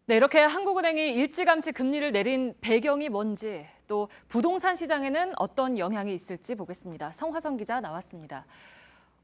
네, 이렇게 한국은행이 일찌감치 금리를 내린 배경이 뭔지, 또 부동산 시장에는 어떤 영향이 있을지 보겠습니다. 성화성 기자 나왔습니다.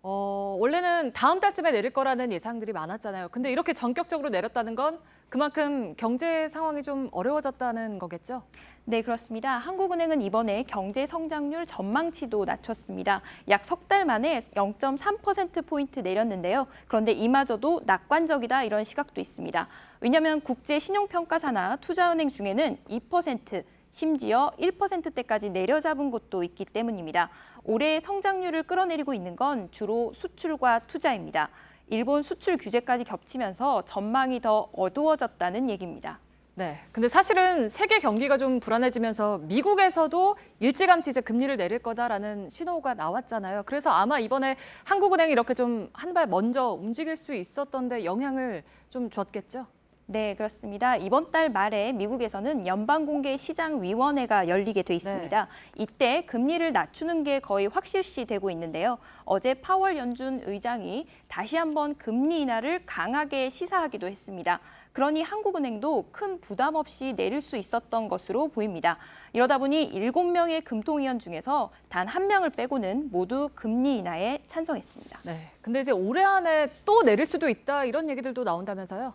원래는 다음 달쯤에 내릴 거라는 예상들이 많았잖아요. 근데 이렇게 전격적으로 내렸다는 건 그만큼 경제 상황이 좀 어려워졌다는 거겠죠? 네, 그렇습니다. 한국은행은 이번에 경제 성장률 전망치도 낮췄습니다. 약 석 달 만에 0.3%포인트 내렸는데요. 그런데 이마저도 낙관적이다 이런 시각도 있습니다. 왜냐하면 국제 신용평가사나 투자은행 중에는 2%, 심지어 1%대까지 내려잡은 곳도 있기 때문입니다. 올해 성장률을 끌어내리고 있는 건 주로 수출과 투자입니다. 일본 수출 규제까지 겹치면서 전망이 더 어두워졌다는 얘기입니다. 네, 근데 사실은 세계 경기가 좀 불안해지면서 미국에서도 일찌감치 이제 금리를 내릴 거다라는 신호가 나왔잖아요. 그래서 아마 이번에 한국은행이 이렇게 좀 한 발 먼저 움직일 수 있었던데 영향을 좀 줬겠죠? 네, 그렇습니다. 이번 달 말에 미국에서는 연방공개시장위원회가 열리게 돼 있습니다. 이때 금리를 낮추는 게 거의 확실시되고 있는데요. 어제 파월 연준 의장이 다시 한번 금리 인하를 강하게 시사하기도 했습니다. 그러니 한국은행도 큰 부담 없이 내릴 수 있었던 것으로 보입니다. 이러다 보니 7명의 금통위원 중에서 단 1명을 빼고는 모두 금리 인하에 찬성했습니다. 네, 근데 이제 올해 안에 또 내릴 수도 있다 이런 얘기들도 나온다면서요?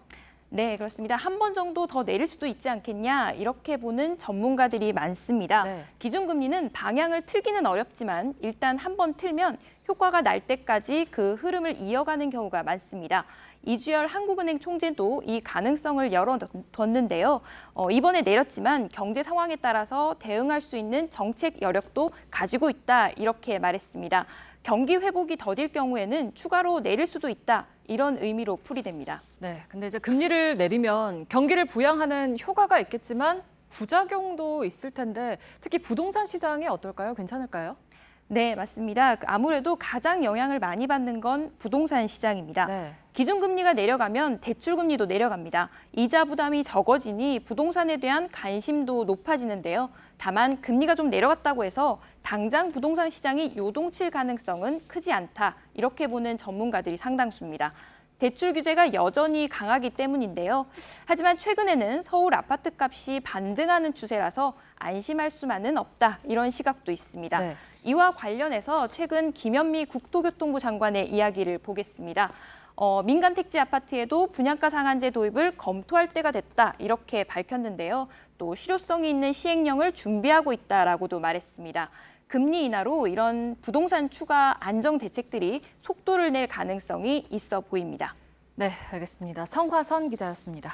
네, 그렇습니다. 한 번 정도 더 내릴 수도 있지 않겠냐 이렇게 보는 전문가들이 많습니다. 네. 기준금리는 방향을 틀기는 어렵지만 일단 한 번 틀면 효과가 날 때까지 그 흐름을 이어가는 경우가 많습니다. 이주열 한국은행 총재도 이 가능성을 열어뒀는데요. 이번에 내렸지만 경제 상황에 따라서 대응할 수 있는 정책 여력도 가지고 있다 이렇게 말했습니다. 경기 회복이 더딜 경우에는 추가로 내릴 수도 있다. 이런 의미로 풀이됩니다. 네, 근데 이제 금리를 내리면 경기를 부양하는 효과가 있겠지만 부작용도 있을 텐데 특히 부동산 시장이 어떨까요? 괜찮을까요? 네, 맞습니다. 아무래도 가장 영향을 많이 받는 건 부동산 시장입니다. 네. 기준금리가 내려가면 대출금리도 내려갑니다. 이자 부담이 적어지니 부동산에 대한 관심도 높아지는데요. 다만 금리가 좀 내려갔다고 해서 당장 부동산 시장이 요동칠 가능성은 크지 않다. 이렇게 보는 전문가들이 상당수입니다. 대출 규제가 여전히 강하기 때문인데요. 하지만 최근에는 서울 아파트 값이 반등하는 추세라서 안심할 수만은 없다. 이런 시각도 있습니다. 네. 이와 관련해서 최근 김현미 국토교통부 장관의 이야기를 보겠습니다. 민간 택지 아파트에도 분양가 상한제 도입을 검토할 때가 됐다 이렇게 밝혔는데요. 또 실효성이 있는 시행령을 준비하고 있다라고도 말했습니다. 금리 인하로 이런 부동산 추가 안정 대책들이 속도를 낼 가능성이 있어 보입니다. 네, 알겠습니다. 성화선 기자였습니다.